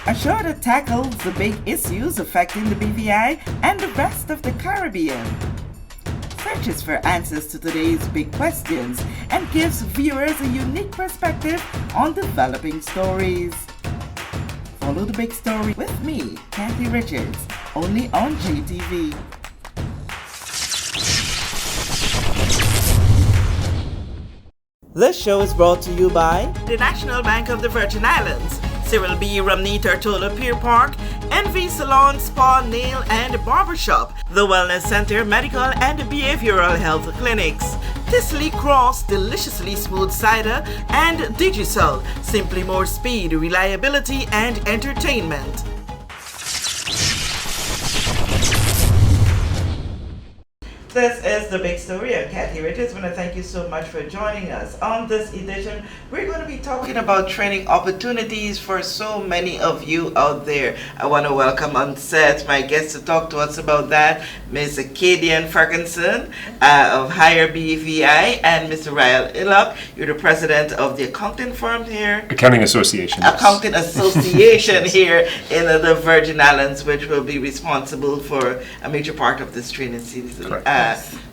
a show that tackles the big issues affecting the BVI and the rest of the Caribbean. Searches for answers to today's big questions and gives viewers a unique perspective on developing stories. Follow the big story with me, Kathy Richards, only on JTV. This show is brought to you by the National Bank of the Virgin Islands, Cyril B. Ramney Tortola Pier Park, NV Salon, Spa, Nail and Barbershop, the Wellness Center, Medical and Behavioral Health Clinics, Tisley Cross, Deliciously Smooth Cider, and Digicel, simply more speed, reliability and entertainment. This is The Big Story. I'm Kathy Richards. I want to thank you so much for joining us. On this edition, we're going to be talking about training opportunities for so many of you out there. I want to welcome on set my guest to talk to us about that, Ms. Acadian Ferguson of Higher BVI, and Mr. Ryle Illock. You're the president of the accounting firm here. Accounting Association. Accounting Association here in the Virgin Islands, which will be responsible for a major part of this training season. Correct.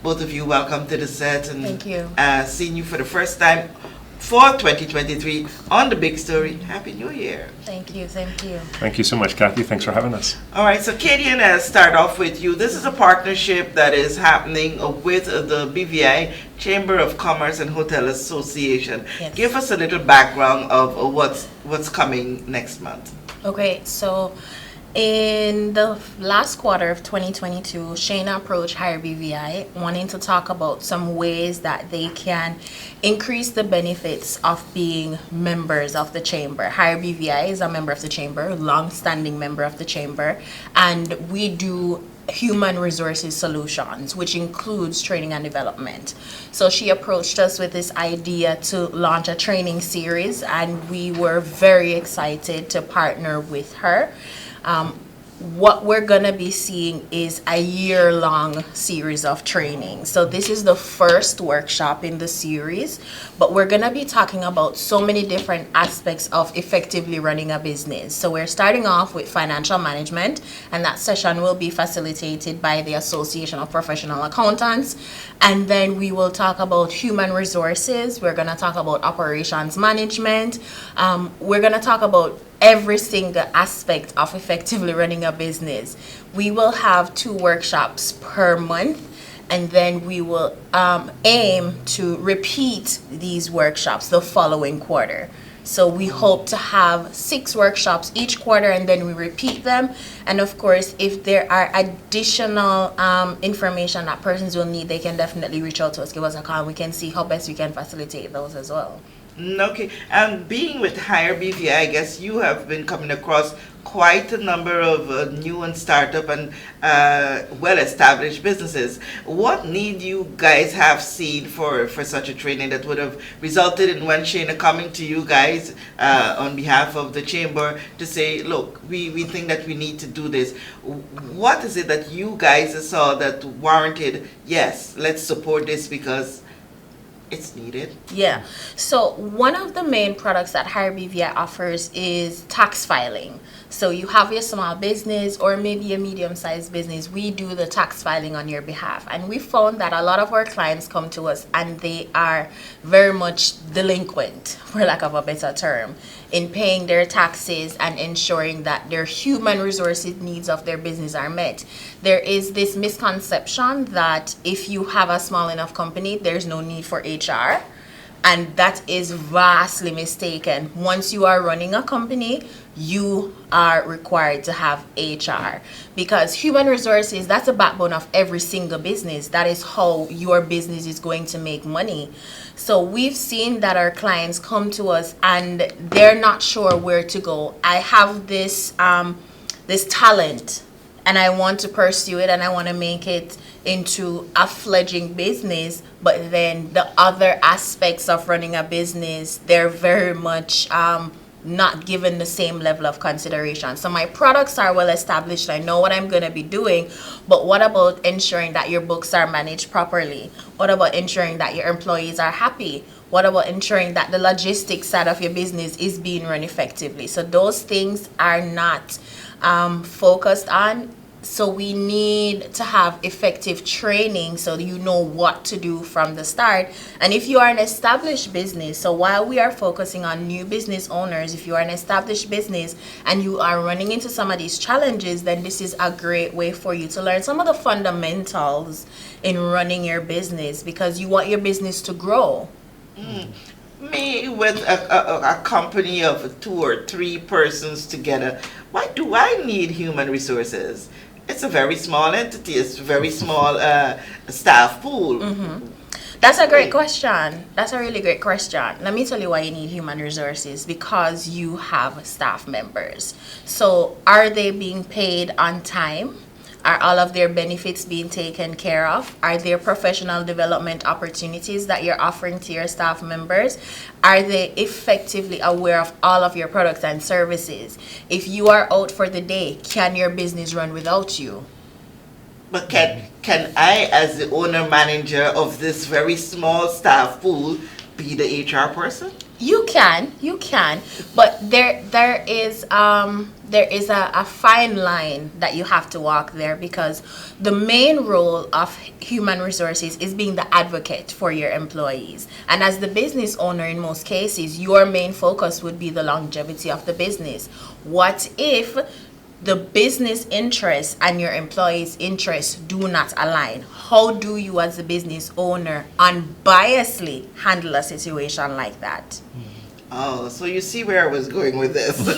Both of you, welcome to the set, and thank you. Seeing you for the first time for 2023 on The Big Story. Happy New Year. Thank you, same to you. Thank you so much, Kathy. Thanks for having us. All right, so Kadian, start off with you. This is a partnership that is happening with the BVI, Chamber of Commerce and Hotel Association. Yes. Give us a little background of what's coming next month. Okay, so in the last quarter of 2022, Shayna approached Higher BVI wanting to talk about some ways that they can increase the benefits of being members of the chamber. Higher BVI is a member of the chamber, long-standing member of the chamber, and we do human resources solutions, which includes training and development. So she approached us with this idea to launch a training series, and we were very excited to partner with her. What we're gonna be seeing is a year-long series of training. So this is the first workshop in the series, but we're gonna be talking about so many different aspects of effectively running a business. So we're starting off with financial management, and that session will be facilitated by the Association of Professional Accountants. And then we will talk about human resources. We're gonna talk about operations management. We're gonna talk about every single aspect of effectively running a business. We will have 2 workshops per month, and then we will aim to repeat these workshops the following quarter. So we hope to have 6 workshops each quarter, and then we repeat them. And of course, if there are additional information that persons will need, they can definitely reach out to us, give us a call, and we can see how best we can facilitate those as well. Okay, and being with Higher BVI, I guess you have been coming across quite a number of new and startup and well-established businesses. What need you guys have seen for such a training that would have resulted in when Shayna coming to you guys on behalf of the chamber to say, look, we think that we need to do this. What is it that you guys saw that warranted, yes, let's support this because it's needed? Yeah. So one of the main products that Higher BVI offers is tax filing. So you have your small business or maybe a medium-sized business. We do the tax filing on your behalf. And we found that a lot of our clients come to us and they are very much delinquent, for lack of a better term, in paying their taxes and ensuring that their human resources needs of their business are met. There is this misconception that if you have a small enough company, there's no need for HR. And that is vastly mistaken. Once you are running a company, you are required to have HR, because human resources, that's the backbone of every single business. That is how your business is going to make money. So we've seen that our clients come to us and they're not sure where to go. I have this this talent and I want to pursue it and I want to make it into a fledgling business, but then the other aspects of running a business, they're very much not given the same level of consideration. So my products are well established. I know what I'm going to be doing, but what about ensuring that your books are managed properly? What about ensuring that your employees are happy? What about ensuring that the logistics side of your business is being run effectively? So those things are not focused on. So we need to have effective training so you know what to do from the start. And if you are an established business, so while we are focusing on new business owners, if you are an established business and you are running into some of these challenges, then this is a great way for you to learn some of the fundamentals in running your business, because you want your business to grow. Me with a company of 2 or 3 persons together, why do I need human resources? It's a very small entity. It's a very small staff pool. That's a great question. That's a really great question. Let me tell you why you need human resources. Because you have staff members. So are they being paid on time? Are all of their benefits being taken care of? Are there professional development opportunities that you're offering to your staff members? Are they effectively aware of all of your products and services? If you are out for the day, can your business run without you? But can I, as the owner manager of this very small staff pool, be the HR person? You can, but there is a fine line that you have to walk there, because the main role of human resources is being the advocate for your employees. And as the business owner, in most cases, your main focus would be the longevity of the business. What if the business interests and your employees' interests do not align? How do you, as a business owner, unbiasedly handle a situation like that? Oh, so you see where I was going with this. Would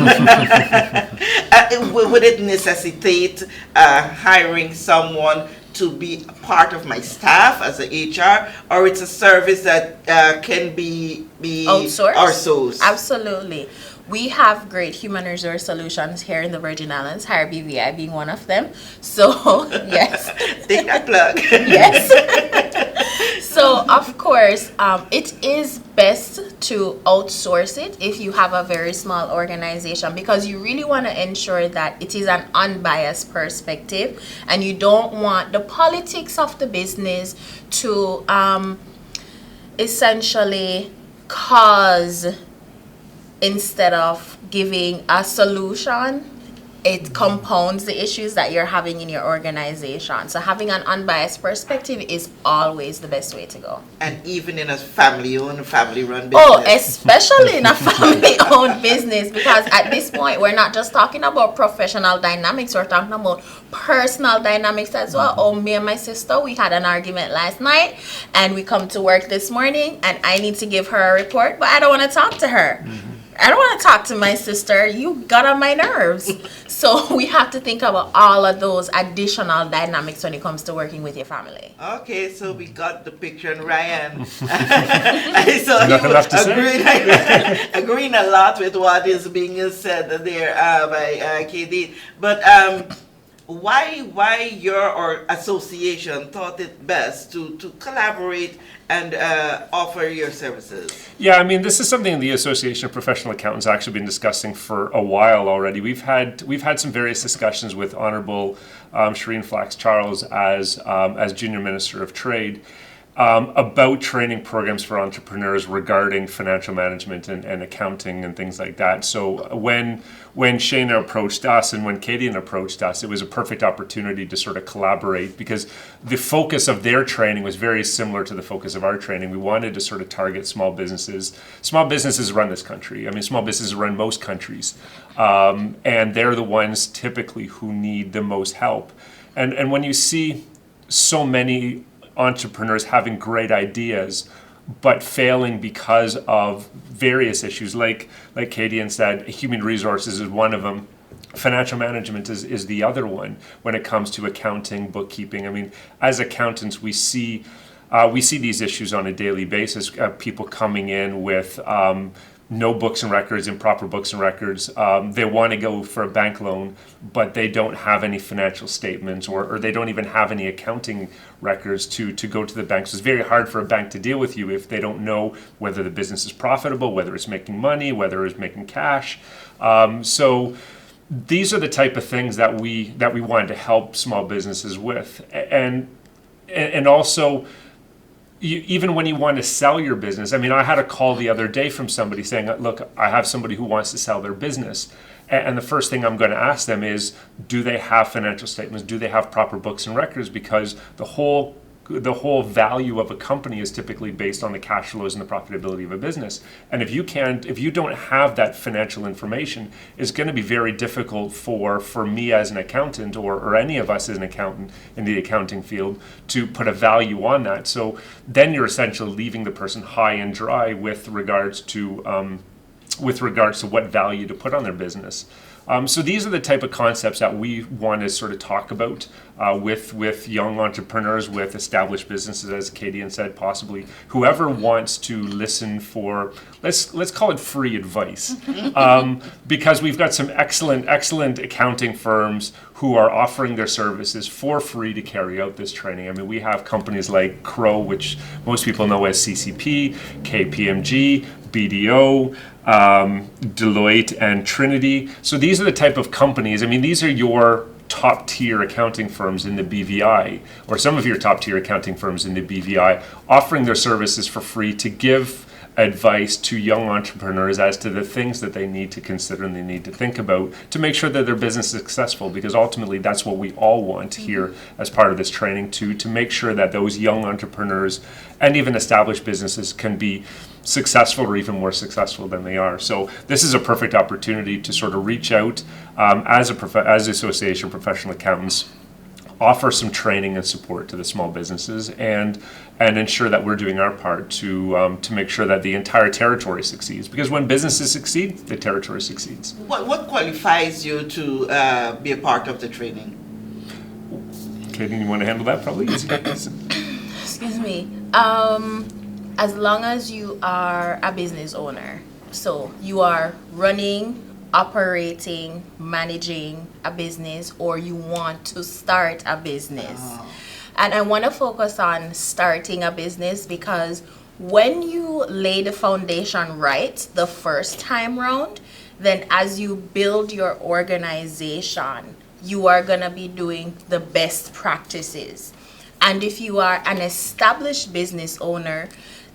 it necessitate hiring someone to be part of my staff as a HR, or it's a service that can be outsourced? Absolutely. We have great human resource solutions here in the Virgin Islands, Hire BVI being one of them. So, yes. Take that plug. Yes. So, of course, it is best to outsource it if you have a very small organization, because you really want to ensure that it is an unbiased perspective, and you don't want the politics of the business to essentially cause, instead of giving a solution, it compounds the issues that you're having in your organization. So having an unbiased perspective is always the best way to go. And even in a family-owned, family-run business. Oh, especially in a family-owned business, because at this point, we're not just talking about professional dynamics, we're talking about personal dynamics as well. Oh, me and my sister, we had an argument last night, and we come to work this morning, and I need to give her a report, but I don't want to talk to her. I don't want to talk to my sister. You got on my nerves. So we have to think about all of those additional dynamics when it comes to working with your family. Okay, so we got the picture, and Ryan, I saw Nothing you left to say. agreeing a lot with what is being said there by KD. But why your association thought it best to collaborate and offer your services? Yeah, I mean, this is something the Association of Professional Accountants has actually been discussing for a while already. We've had some various discussions with Honorable Shireen Flax Charles as Junior Minister of Trade about training programs for entrepreneurs regarding financial management and accounting and things like that. So when Shayna approached us and when Kadian approached us, it was a perfect opportunity to sort of collaborate, because the focus of their training was very similar to the focus of our training. We wanted to sort of target small businesses. Small businesses run this country. I mean, small businesses run most countries. And they're the ones typically who need the most help. And when you see so many entrepreneurs having great ideas but failing because of various issues, like Kadian said, human resources is one of them. Financial management is the other one when it comes to accounting, bookkeeping. I mean, as accountants, we see these issues on a daily basis. People coming in with no books and records, improper books and records. They want to go for a bank loan, but they don't have any financial statements, or they don't even have any accounting records to go to the bank. So it's very hard for a bank to deal with you if they don't know whether the business is profitable, whether it's making money, whether it's making cash. So these are the type of things that we wanted to help small businesses with, and also, even when you want to sell your business. I mean, I had a call the other day from somebody saying, look, I have somebody who wants to sell their business. And the first thing I'm going to ask them is, do they have financial statements? Do they have proper books and records? Because the whole value of a company is typically based on the cash flows and the profitability of a business. And if you don't have that financial information, it's going to be very difficult for me as an accountant, or any of us as an accountant in the accounting field, to put a value on that. So then you're essentially leaving the person high and dry with regards to what value to put on their business. So these are the type of concepts that we want to sort of talk about with young entrepreneurs, with established businesses, as Kadian said, possibly whoever wants to listen for, let's call it free advice, because we've got some excellent accounting firms who are offering their services for free to carry out this training. I mean, we have companies like Crow, which most people know as CCP, KPMG, BDO, Deloitte, and Trinity. So these are the type of companies. I mean, these are your top tier accounting firms in the BVI, or some of your top tier accounting firms in the BVI, offering their services for free to give advice to young entrepreneurs as to the things that they need to consider and they need to think about to make sure that their business is successful, because ultimately that's what we all want here as part of this training, to make sure that those young entrepreneurs and even established businesses can be successful, or even more successful than they are. So this is a perfect opportunity to sort of reach out as Association of Professional Accountants, offer some training and support to the small businesses, and ensure that we're doing our part to make sure that the entire territory succeeds. Because when businesses succeed, the territory succeeds. What qualifies you to be a part of the training? Katie, you want to handle that probably? Excuse me. As long as you are a business owner, so you are running, operating, managing a business, or you want to start a business. And I want to focus on starting a business, because when you lay the foundation right the first time round, then as you build your organization, you are going to be doing the best practices. And if you are an established business owner,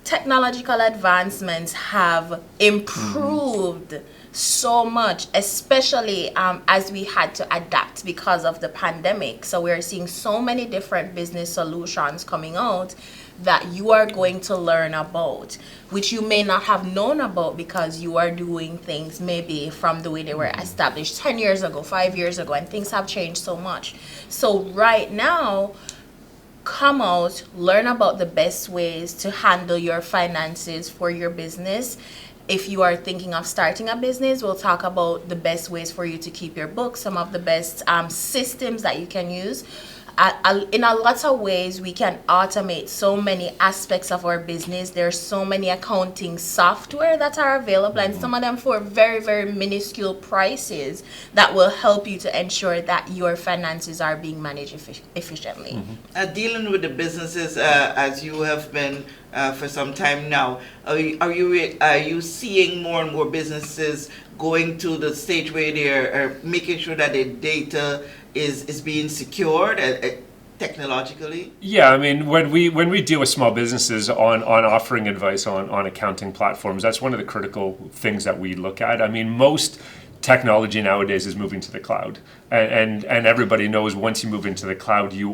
technological advancements have improved so much, especially as we had to adapt because of the pandemic. So we're seeing so many different business solutions coming out that you are going to learn about, which you may not have known about because you are doing things maybe from the way they were established 10 years ago, 5 years ago, and things have changed so much. So right now, come out, learn about the best ways to handle your finances for your business. If you are thinking of starting a business, we'll talk about the best ways for you to keep your books, some of the best systems that you can use. In a lot of ways, we can automate so many aspects of our business. There's so many accounting software that are available, and some of them for very, very minuscule prices that will help you to ensure that your finances are being managed efficiently. Dealing with the businesses as you have been for some time now, are you seeing more and more businesses going to the stage where they're making sure that their data is being secured technologically? Yeah, I mean, when we deal with small businesses on offering advice on accounting platforms, that's one of the critical things that we look at. I mean, most technology nowadays is moving to the cloud, and everybody knows once you move into the cloud, you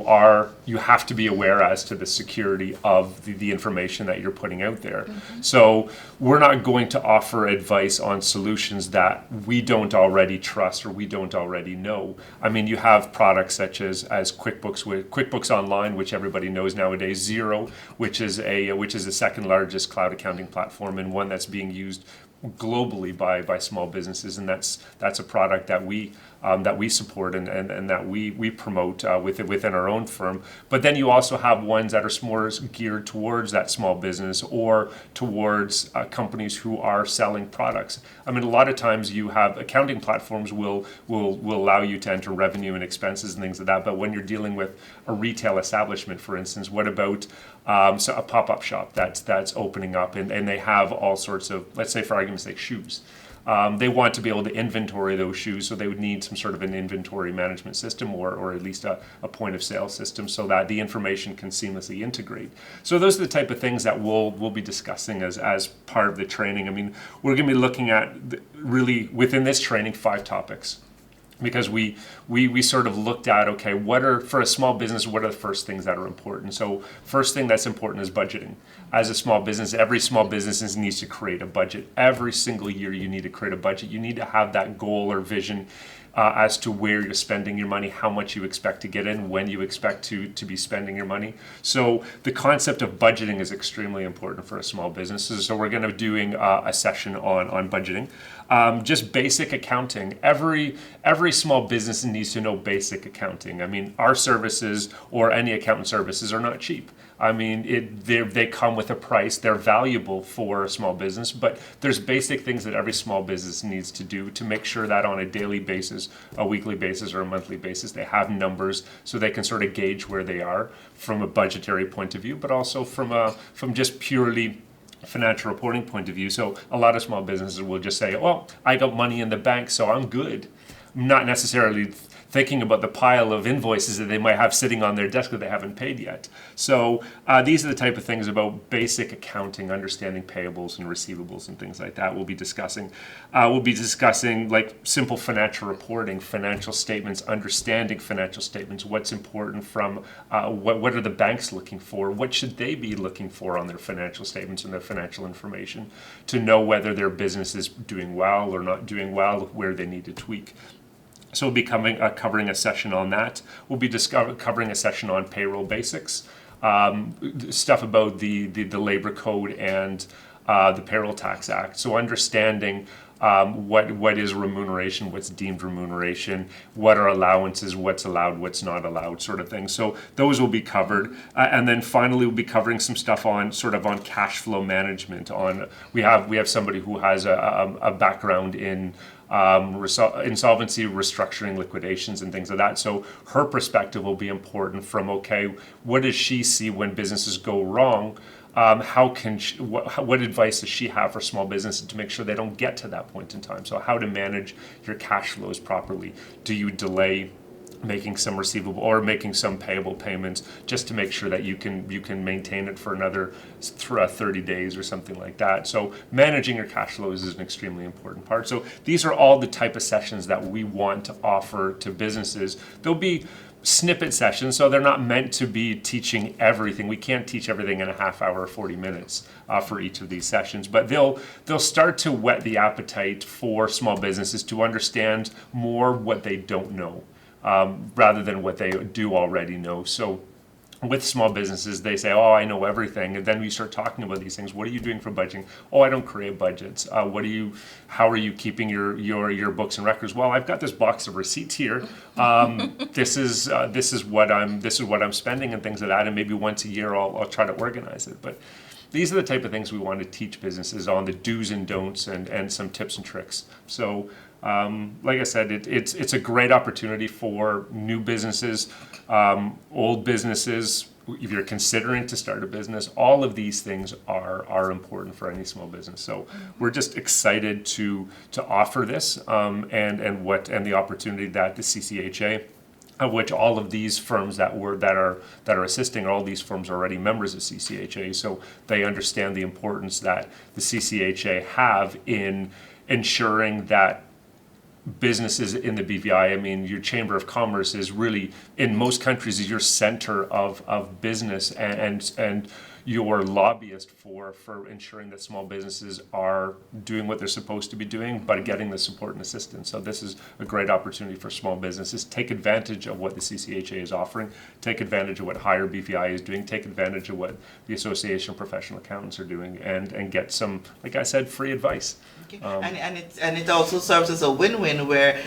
have to be aware as to the security of the information that you're putting out there. So we're not going to offer advice on solutions that we don't already trust or we don't already know. I mean, you have products such as QuickBooks Online, which everybody knows nowadays, Xero, which is the second largest cloud accounting platform, and one that's being used globally by small businesses, and that's a product that we support and that we promote within our own firm. But then you also have ones that are more geared towards that small business or towards companies who are selling products. I mean, a lot of times you have accounting platforms will allow you to enter revenue and expenses and things like that. But when you're dealing with a retail establishment, for instance, what about so a pop-up shop that's opening up and they have all sorts of, let's say for argument's sake, shoes. They want to be able to inventory those shoes, so they would need some sort of an inventory management system or at least a point of sale system so that the information can seamlessly integrate. So those are the type of things that we'll be discussing as part of the training. I mean, we're going to be looking at really within this training 5 topics. Because we sort of looked at, okay, for a small business, what are the first things that are important? So first thing that's important is budgeting. As a small business, every small business needs to create a budget. Every single year you need to create a budget. You need to have that goal or vision as to where you're spending your money, how much you expect to get in, when you expect to be spending your money. So the concept of budgeting is extremely important for a small business. So we're going to be doing a session on budgeting. Just basic accounting. Every small business needs to know basic accounting. I mean, our services or any accountant services are not cheap. I mean, they come with a price. They're valuable for a small business, but there's basic things that every small business needs to do to make sure that on a daily basis, a weekly basis, or a monthly basis, they have numbers so they can sort of gauge where they are from a budgetary point of view, but also from just purely financial reporting point of view. So a lot of small businesses will just say, well, I got money in the bank, so I'm good. Not necessarily thinking about the pile of invoices that they might have sitting on their desk that they haven't paid yet. So these are the type of things about basic accounting, understanding payables and receivables and things like that we'll be discussing. We'll be discussing like simple financial reporting, financial statements, understanding financial statements, what's important from, what are the banks looking for, what should they be looking for on their financial statements and their financial information to know whether their business is doing well or not doing well, where they need to tweak. So we'll be covering a session on that. We'll be covering a session on payroll basics, stuff about the labor code and the Payroll Tax Act. So understanding what is remuneration, what's deemed remuneration, what are allowances, what's allowed, what's not allowed, sort of thing. So those will be covered, and then finally we'll be covering some stuff on cash flow management. We have somebody who has a background in insolvency, restructuring, liquidations, and things like that. So her perspective will be important from, okay, what does she see when businesses go wrong? How can she, what advice does she have for small businesses to make sure they don't get to that point in time? So how to manage your cash flows properly. Do you delay making some receivable or making some payable payments just to make sure that you can maintain it for another 30 days or something like that. So managing your cash flows is an extremely important part. So these are all the type of sessions that we want to offer to businesses. There'll be snippet sessions, so they're not meant to be teaching everything. We can't teach everything in a half hour or 40 minutes for each of these sessions, but they'll start to whet the appetite for small businesses to understand more what they don't know. Rather than what they do already know. So with small businesses, they say, oh, I know everything. And then we start talking about these things. What are you doing for budgeting? Oh, I don't create budgets. How are you keeping your books and records? Well, I've got this box of receipts here. This is what I'm spending and things like that. And maybe once a year I'll try to organize it. But these are the type of things we want to teach businesses on, the do's and don'ts and some tips and tricks. So like I said, it's a great opportunity for new businesses, old businesses. If you're considering to start a business, all of these things are important for any small business. So we're just excited to offer this and the opportunity that the CCHA, of which all of these firms that are assisting, all these firms are already members of CCHA, so they understand the importance that the CCHA have in ensuring that businesses in the BVI, I mean, your Chamber of Commerce is really, in most countries, is your center of business, and your lobbyist for ensuring that small businesses are doing what they're supposed to be doing, but getting the support and assistance. So this is a great opportunity for small businesses. Take advantage of what the CCHA is offering. Take advantage of what Hire BVI is doing. Take advantage of what the Association of Professional Accountants are doing, and get some, like I said, free advice. Okay. And it also serves as a win-win where,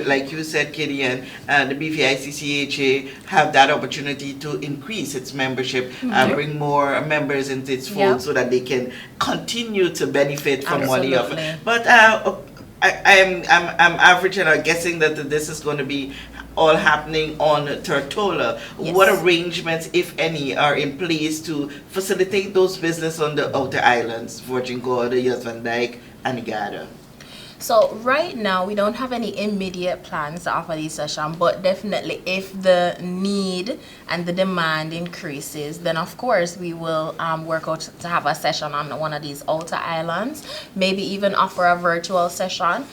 like you said, Katie, and the BVICCHA have that opportunity to increase its membership, bring more members into its fold so that they can continue to benefit from what they offer. But I'm averaging or guessing that this is going to be all happening on Tortola. Yes. What arrangements, if any, are in place to facilitate those business on the outer islands, Virgin Gorda, Yas Van Dyke, and Gada? So right now we don't have any immediate plans to offer these sessions, but definitely if the need and the demand increases, then of course we will work out to have a session on one of these outer islands, maybe even offer a virtual session.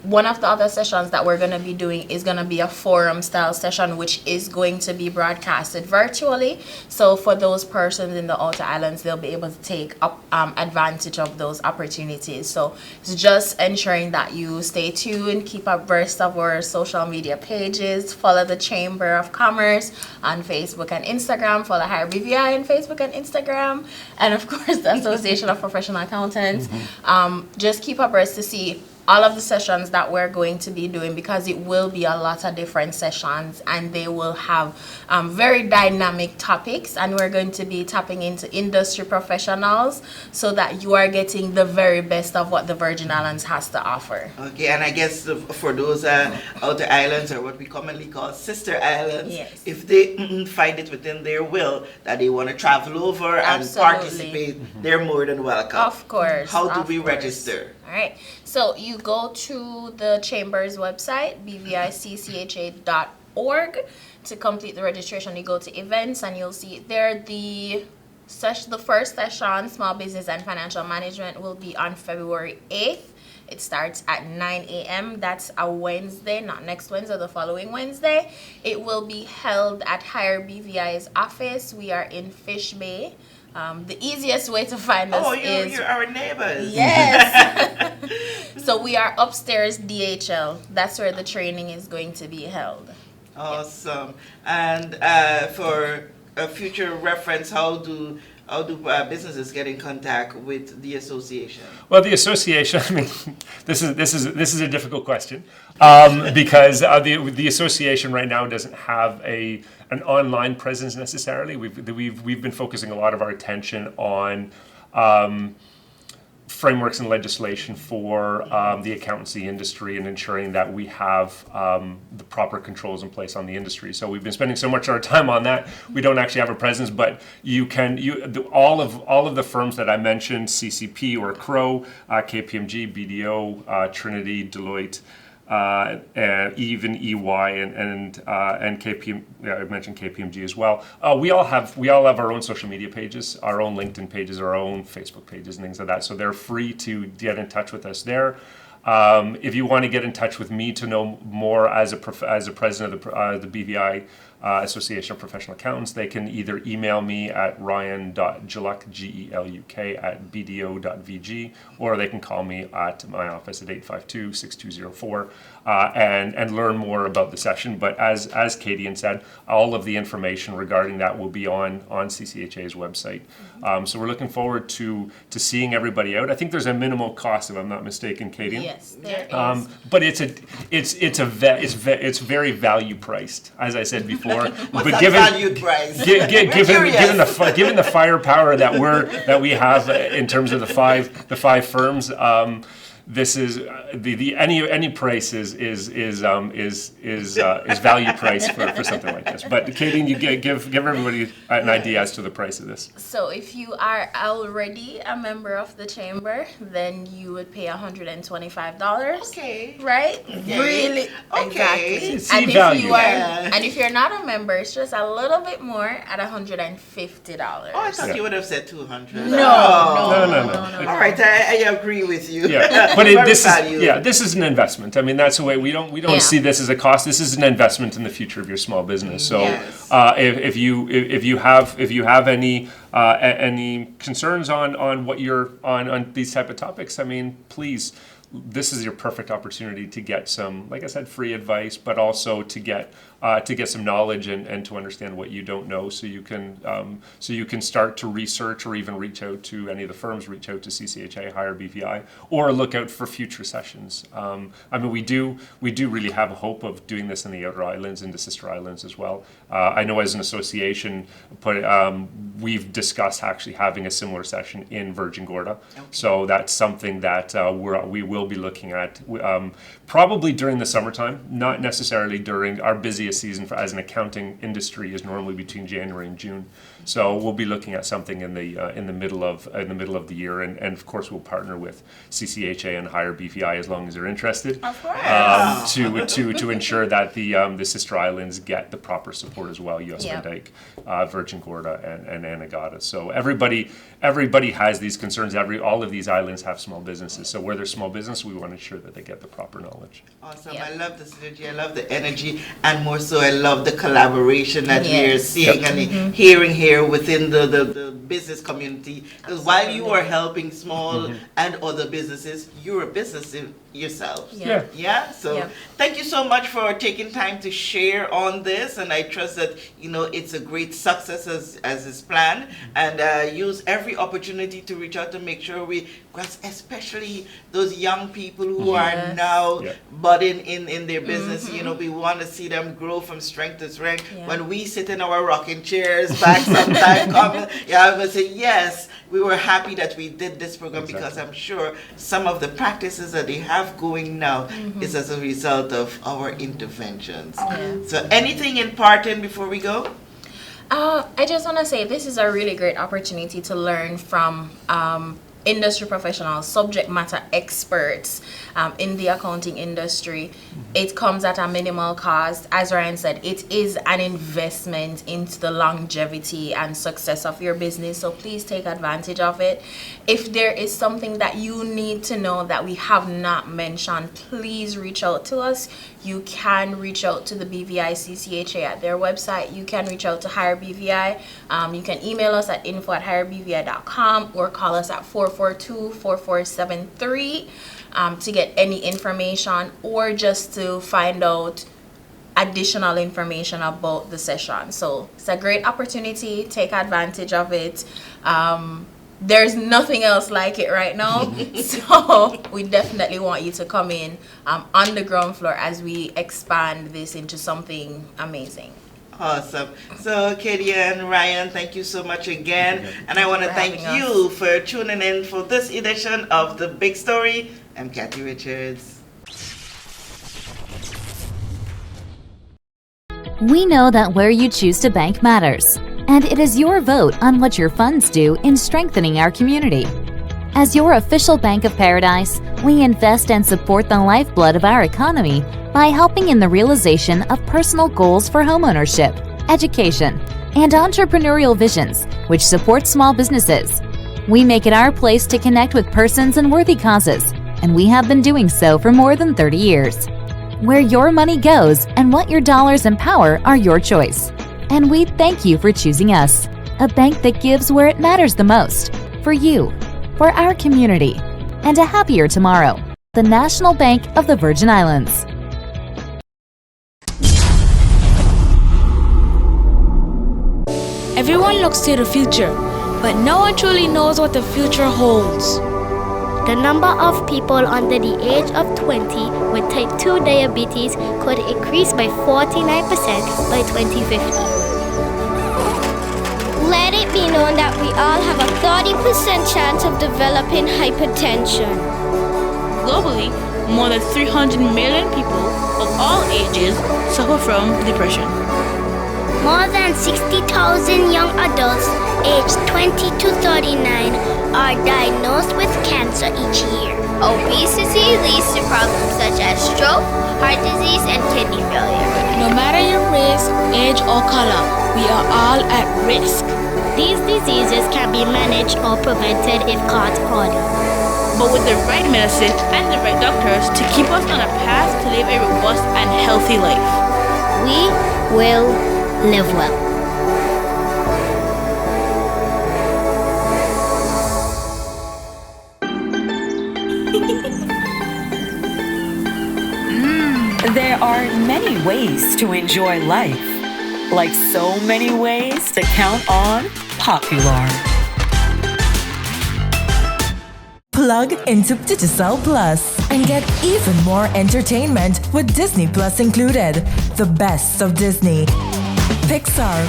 One of the other sessions that we're going to be doing is going to be a forum style session, which is going to be broadcasted virtually. So for those persons in the outer islands, they'll be able to take up advantage of those opportunities. So it's just ensuring that you stay tuned, keep abreast of our social media pages, follow the Chamber of Commerce on Facebook and Instagram, follow Hire BVI on Facebook and Instagram, and of course the Association of Professional Accountants. Just keep abreast to see all of the sessions that we're going to be doing, because it will be a lot of different sessions and they will have very dynamic topics, and we're going to be tapping into industry professionals so that you are getting the very best of what the Virgin Islands has to offer. Okay, and I guess for those outer islands, or what we commonly call sister islands, if they find it within their will that they want to travel over and participate, they're more than welcome. Of course. How do we register? All right, so you go to the Chamber's website, bviccha.org, to complete the registration. You go to events and you'll see there the first session, Small Business and Financial Management, will be on February 8th. It starts at 9 a.m. That's a Wednesday, not next Wednesday, the following Wednesday. It will be held at Hire BVI's office. We are in Fish Bay. The easiest way to find us is... you're our neighbors. Yes. So we are upstairs DHL. That's where the training is going to be held. Awesome. And for a future reference, how do businesses get in contact with the association? Well, the association, I mean, this is a difficult question because the association right now doesn't have an online presence necessarily. We've been focusing a lot of our attention on frameworks and legislation for the accountancy industry and ensuring that we have the proper controls in place on the industry. So we've been spending so much of our time on that. We don't actually have a presence, but all of the firms that I mentioned, CCP or Crow, KPMG, BDO, Trinity, Deloitte, even EY and KPM. Yeah, I mentioned KPMG as well. We all have our own social media pages, our own LinkedIn pages, our own Facebook pages, and things like that. So they're free to get in touch with us there. If you want to get in touch with me to know more as a president of the BVI Association of Professional Accountants, they can either email me at ryan.geluk, Geluk, at bdo.vg, or they can call me at my office at 852-6204 and learn more about the session. But as Kadian said, all of the information regarding that will be on CCHA's website. So we're looking forward to seeing everybody out. I think there's a minimal cost, if I'm not mistaken, Kadian. Yes, there is. But it's very value priced, as I said before. What's that value price? Given the firepower that we have in terms of the five firms, this is any price is value price for something like this. But Katie, you give everybody an idea as to the price of this. So if you are already a member of the chamber, then you would pay $125. Okay. Right? Okay. Really? Okay. Exactly. Value. And if you're not a member, it's just a little bit more at $150. Oh, I thought you would have said $200. No. All right, I agree with you. Yeah. But Very this valuable. this is an investment. I mean, that's the way we don't Yeah. see this as a cost. This is an investment in the future of your small business. So Yes. if you have any concerns on what you're on these type of topics, I mean, please. This is your perfect opportunity to get some, like I said, free advice, but also to get some knowledge and to understand what you don't know, so you can start to research or even reach out to any of the firms, reach out to CCHA, hire BVI, or look out for future sessions. I mean, we do really have a hope of doing this in the outer islands and the sister islands as well. I know as an association, we've discussed actually having a similar session in Virgin Gorda, so that's something that we will be looking at probably during the summertime, not necessarily during our busiest season as an accounting industry is normally between January and June. So we'll be looking at something in the middle of the year, and of course we'll partner with CCHA and hire BVI as long as they're interested, Of course. to ensure that the sister islands get the proper support as well. US Yeah. Van Dyke, Virgin Gorda, and Anegada. So everybody has these concerns. All of these islands have small businesses. So where there's small business, we want to ensure that they get the proper knowledge. Awesome. Yeah. I love the synergy. I love the energy, and more so, I love the collaboration that we are Yes. seeing and hearing here within the business community. Because while you are helping small and other businesses, you're a business in yourself. Yeah. Yeah. So Yeah. thank you so much for taking time to share on this, and I trust that it's a great success as is planned, and use every opportunity to reach out to make sure because especially those young people who are Yes. now Yeah. budding in their business, we want to see them grow from strength to strength. Yeah. When we sit in our rocking chairs back sometime, I would say yes, we were happy that we did this program because I'm sure some of the practices that they have going now is as a result of our interventions. So anything in parting before we go? I just want to say this is a really great opportunity to learn from industry professionals, subject matter experts in the accounting industry. It comes at a minimal cost. As Ryan said, it is an investment into the longevity and success of your business, so please take advantage of it. If there is something that you need to know that we have not mentioned, please reach out to us. You can reach out to the BVI CCHA at their website. You can reach out to Hire BVI. You can email us at info@hirebvi.com or call us at 442-4473 to get any information or just to find out additional information about the session. So it's a great opportunity. Take advantage of it. There's nothing else like it right now. So we definitely want you to come in on the ground floor as we expand this into something amazing. Awesome. So Katie and Ryan, thank you so much again. And I want to for thank having you for tuning in for this edition of The Big Story. I'm Kathy Richards. We know that where you choose to bank matters, and it is your vote on what your funds do in strengthening our community. As your official Bank of Paradise, we invest and support the lifeblood of our economy by helping in the realization of personal goals for homeownership, education, and entrepreneurial visions, which support small businesses. We make it our place to connect with persons and worthy causes, and we have been doing so for more than 30 years. Where your money goes and what your dollars empower are your choice. And we thank you for choosing us, a bank that gives where it matters the most, for you, for our community, and a happier tomorrow. The National Bank of the Virgin Islands. Everyone looks to the future, but no one truly knows what the future holds. The number of people under the age of 20 with type 2 diabetes could increase by 49% by 2050. Let it be known that we all have a 30% chance of developing hypertension. Globally, more than 300 million people of all ages suffer from depression. More than 60,000 young adults aged 20 to 39 are diagnosed with cancer each year. Obesity leads to problems such as stroke, heart disease, and kidney failure. No matter your race, age, or color, we are all at risk. These diseases can be managed or prevented if caught early. but with the right medicine and the right doctors to keep us on a path to live a robust and healthy life. We will live well. There are many ways to enjoy life, like so many ways to count on Popular. Plug into Digicel Plus and get even more entertainment with Disney Plus included. The best of Disney, Pixar,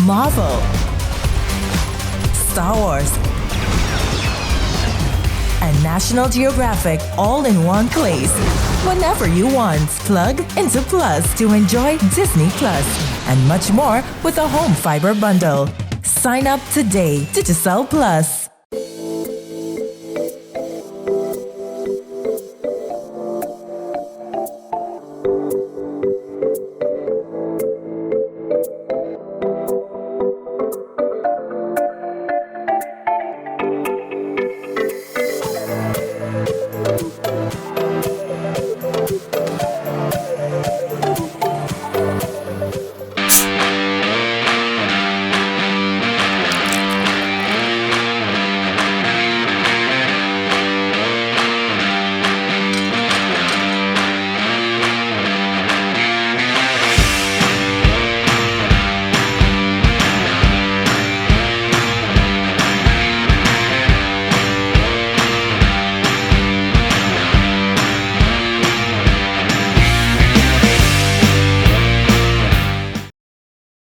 Marvel, Star Wars, and National Geographic all in one place. Whenever you want, plug into Plus to enjoy Disney Plus and much more with a home fiber bundle. Sign up today. Digicel Plus.